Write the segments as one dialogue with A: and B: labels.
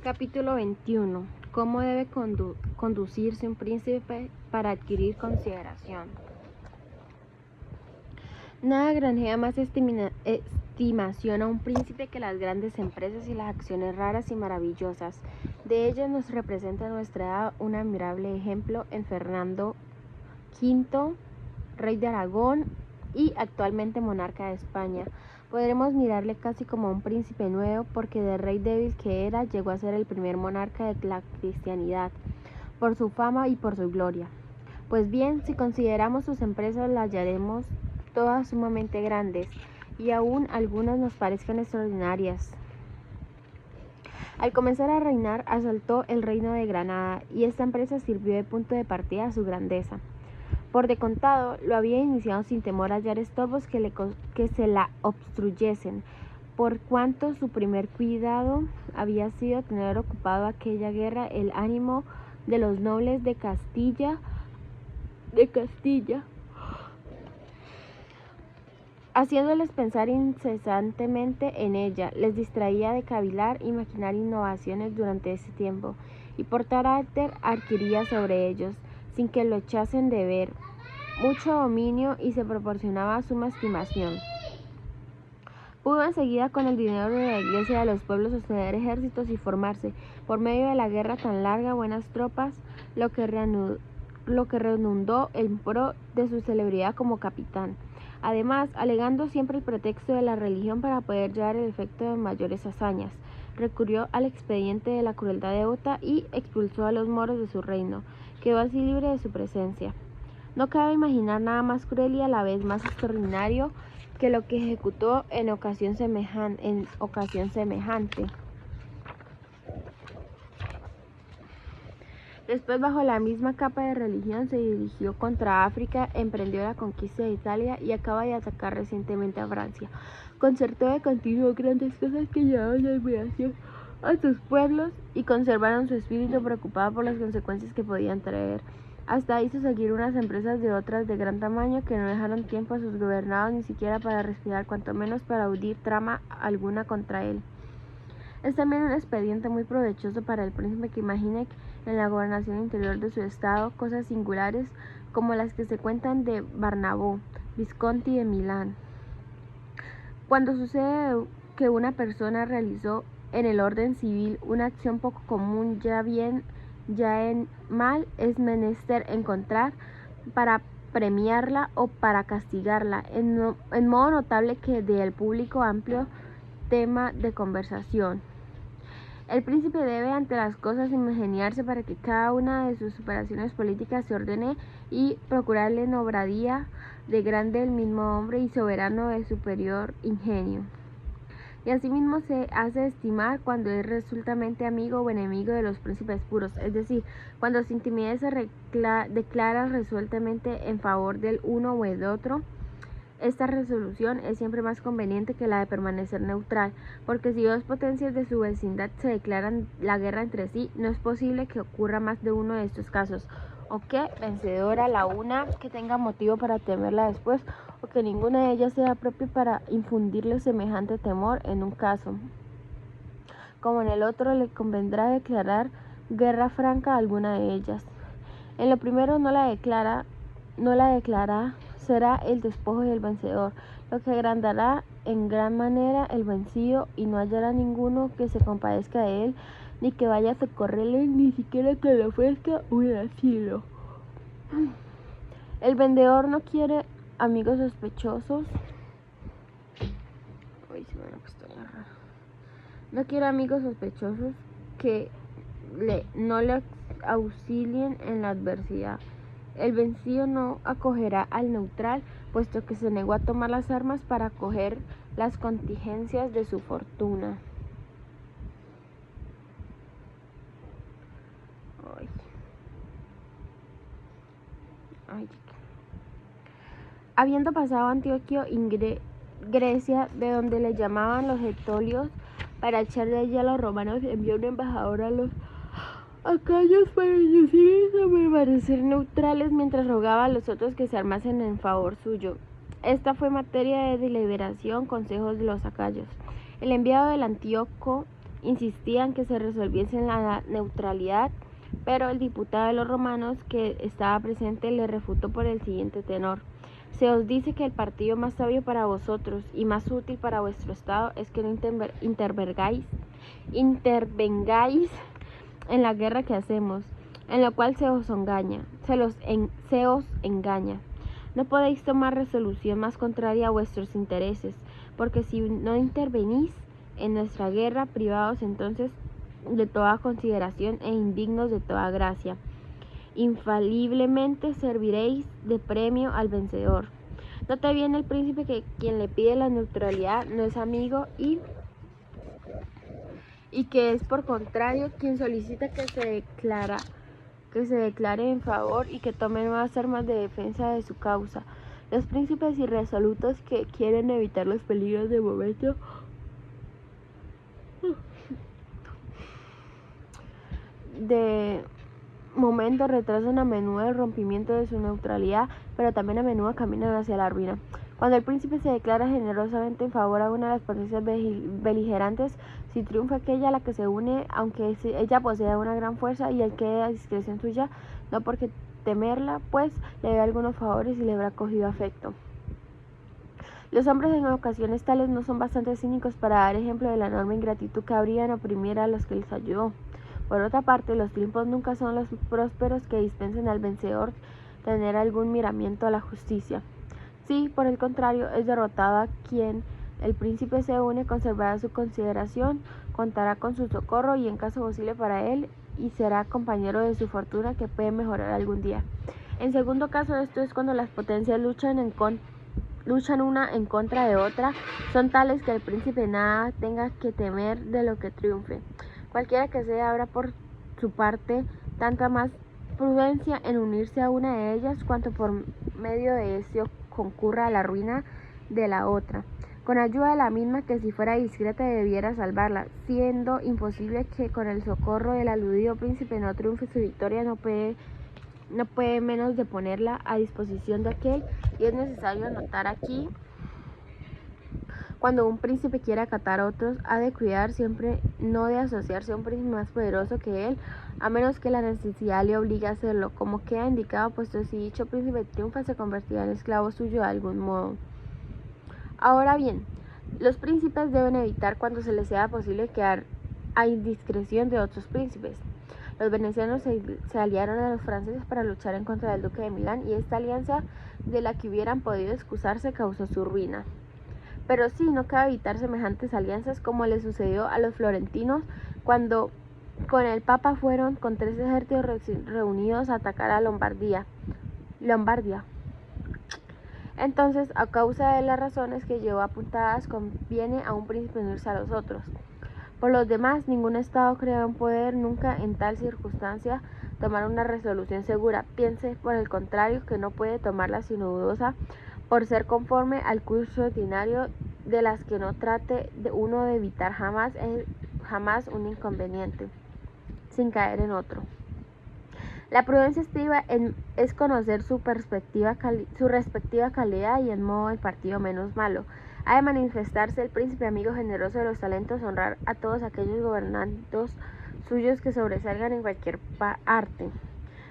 A: Capítulo 21. ¿Cómo debe conducirse un príncipe para adquirir consideración? Nada granjea más estimación a un príncipe que las grandes empresas y las acciones raras y maravillosas. De ellas nos representa en nuestra edad un admirable ejemplo en Fernando V, rey de Aragón y actualmente monarca de España. Podremos mirarle casi como un príncipe nuevo, porque de rey débil que era, llegó a ser el primer monarca de la cristianidad, por su fama y por su gloria. Pues bien, si consideramos sus empresas, las hallaremos todas sumamente grandes, y aún algunas nos parezcan extraordinarias. Al comenzar a reinar, asaltó el reino de Granada, y esta empresa sirvió de punto de partida a su grandeza. Por de contado, lo había iniciado sin temor a hallar estorbos que se la obstruyesen, por cuanto su primer cuidado había sido tener ocupado aquella guerra el ánimo de los nobles de Castilla, haciéndoles pensar incesantemente en ella. Les distraía de cavilar y maquinar innovaciones durante ese tiempo, y por carácter adquiría sobre ellos, sin que lo echasen de ver, mucho dominio, y se proporcionaba suma estimación. Pudo enseguida, con el dinero de la iglesia y de los pueblos, sostener ejércitos y formarse, por medio de la guerra tan larga, buenas tropas, lo que redundó en pro de su celebridad como capitán. Además, alegando siempre el pretexto de la religión para poder llevar el efecto de mayores hazañas, recurrió al expediente de la crueldad devota y expulsó a los moros de su reino. Quedó así libre de su presencia. No cabe imaginar nada más cruel y a la vez más extraordinario que lo que ejecutó en ocasión semejante. Después, bajo la misma capa de religión, se dirigió contra África, emprendió la conquista de Italia y acaba de atacar recientemente a Francia. Concertó de continuo grandes cosas que llevaban la admiración a sus pueblos y conservaron su espíritu preocupado por las consecuencias que podían traer. Hasta hizo seguir unas empresas de otras de gran tamaño que no dejaron tiempo a sus gobernados ni siquiera para respirar, cuanto menos para urdir trama alguna contra él. Es también un expediente muy provechoso para el príncipe que imagine en la gobernación interior de su estado cosas singulares como las que se cuentan de Barnabo, Visconti de Milán. Cuando sucede que una persona realizó en el orden civil una acción poco común, ya en mal es menester encontrar para premiarla o para castigarla, en modo notable que dé al público amplio tema de conversación. El príncipe debe ante las cosas ingeniarse para que cada una de sus operaciones políticas se ordene y procurarle en obradía de grande el mismo hombre y soberano de superior ingenio. Y asimismo se hace estimar cuando es resueltamente amigo o enemigo de los príncipes puros, es decir, cuando sin timidez se declara resueltamente en favor del uno o del otro. Esta resolución es siempre más conveniente que la de permanecer neutral, porque si dos potencias de su vecindad se declaran la guerra entre sí, no es posible que ocurra más de uno de estos casos, o que vencedora la una que tenga motivo para temerla después, o que ninguna de ellas sea propia para infundirle semejante temor en un caso, como en el otro le convendrá declarar guerra franca a alguna de ellas. En lo primero no la declara será el despojo del vencedor, lo que agrandará en gran manera el vencido, y no hallará ninguno que se compadezca de él, ni que vaya a socorrerle, ni siquiera que le ofrezca un asilo. El vendedor no quiere amigos sospechosos. No quiere amigos sospechosos que no le auxilien en la adversidad. El vencido no acogerá al neutral, puesto que se negó a tomar las armas para acoger las contingencias de su fortuna. Habiendo pasado Antioquio y Grecia, de donde le llamaban los Etolios, para echar de allí a los romanos, envió un embajador a los acayos para inducirles a permanecer neutrales, mientras rogaba a los otros que se armasen en favor suyo. Esta fue materia de deliberación, consejos de los acayos. El enviado del Antíoco insistían que se resolviese en la neutralidad, pero el diputado de los romanos que estaba presente le refutó por el siguiente tenor: se os dice que el partido más sabio para vosotros y más útil para vuestro estado es que no intervengáis en la guerra que hacemos, en lo cual se os engaña. No podéis tomar resolución más contraria a vuestros intereses, porque si no intervenís en nuestra guerra, privados entonces de toda consideración e indignos de toda gracia, infaliblemente serviréis de premio al vencedor. Note bien el príncipe que quien le pide la neutralidad no es amigo y que es por contrario quien solicita que se declare en favor y que tome nuevas armas de defensa de su causa. Los príncipes irresolutos que quieren evitar los peligros de momento retrasan a menudo el rompimiento de su neutralidad, pero también a menudo caminan hacia la ruina. Cuando el príncipe se declara generosamente en favor a una de las potencias beligerantes, si triunfa aquella a la que se une, aunque ella posea una gran fuerza, y él quede a discreción suya, no porque temerla, pues le debe algunos favores y le habrá cogido afecto. Los hombres en ocasiones tales no son bastante cínicos para dar ejemplo de la enorme ingratitud que habría en oprimir a los que les ayudó. Por otra parte, los tiempos nunca son los prósperos que dispensen al vencedor tener algún miramiento a la justicia. Si, por el contrario, es derrotado a quien el príncipe se une, conservará su consideración, contará con su socorro y en caso posible para él, y será compañero de su fortuna que puede mejorar algún día. En segundo caso, esto es cuando las potencias luchan una en contra de otra, son tales que el príncipe nada tenga que temer de lo que triunfe. Cualquiera que sea, habrá por su parte tanta más prudencia en unirse a una de ellas, cuanto por medio de eso concurra a la ruina de la otra, con ayuda de la misma que si fuera discreta debiera salvarla, siendo imposible que con el socorro del aludido príncipe no triunfe su victoria, no puede menos de ponerla a disposición de aquel, y es necesario anotar aquí: cuando un príncipe quiere acatar a otros, ha de cuidar siempre no de asociarse a un príncipe más poderoso que él, a menos que la necesidad le obligue a hacerlo, como queda indicado, puesto si dicho príncipe triunfa, se convertirá en esclavo suyo de algún modo. Ahora bien, los príncipes deben evitar cuando se les sea posible quedar a indiscreción de otros príncipes. Los venecianos se aliaron a los franceses para luchar en contra del duque de Milán, y esta alianza, de la que hubieran podido excusarse, causó su ruina. Pero sí, no cabe evitar semejantes alianzas, como le sucedió a los florentinos cuando con el Papa fueron con 3 ejércitos reunidos a atacar a Lombardía. Entonces, a causa de las razones que llevó apuntadas, conviene a un príncipe unirse a los otros. Por los demás, ningún estado cree un poder nunca en tal circunstancia tomar una resolución segura. Piense, por el contrario, que no puede tomarla sino dudosa, por ser conforme al curso ordinario, de las que no trate uno de evitar jamás un inconveniente, sin caer en otro. La prudencia estriba es conocer su respectiva calidad y en modo el partido menos malo. Ha de manifestarse el príncipe amigo generoso de los talentos, honrar a todos aquellos gobernantes suyos que sobresalgan en cualquier arte.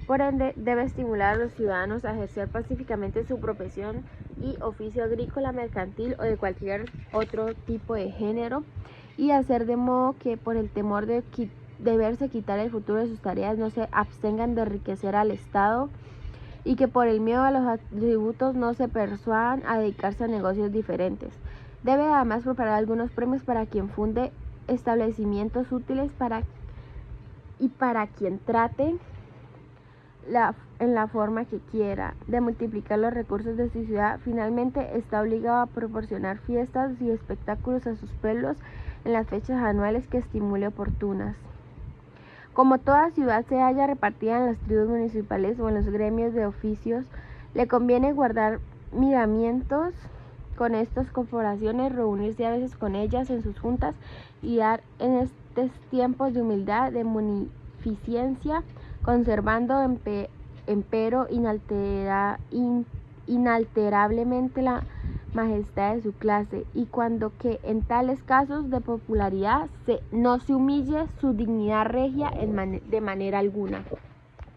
A: Por ende, debe estimular a los ciudadanos a ejercer pacíficamente su profesión y oficio agrícola, mercantil o de cualquier otro tipo de género, y hacer de modo que, por el temor de verse quitar el futuro de sus tareas, no se abstengan de enriquecer al Estado, y que por el miedo a los atributos no se persuadan a dedicarse a negocios diferentes. Debe además preparar algunos premios para quien funde establecimientos útiles para quien trate en la forma que quiera de multiplicar los recursos de su ciudad. Finalmente, está obligado a proporcionar fiestas y espectáculos a sus pueblos en las fechas anuales que estimule oportunas. Como toda ciudad se halla repartida en las tribus municipales o en los gremios de oficios, le conviene guardar miramientos con estas corporaciones, reunirse a veces con ellas en sus juntas y dar en estos tiempos de humildad, de munificencia, conservando empero inalterablemente la majestad de su clase, y cuando que en tales casos de popularidad no se humille su dignidad regia de manera alguna.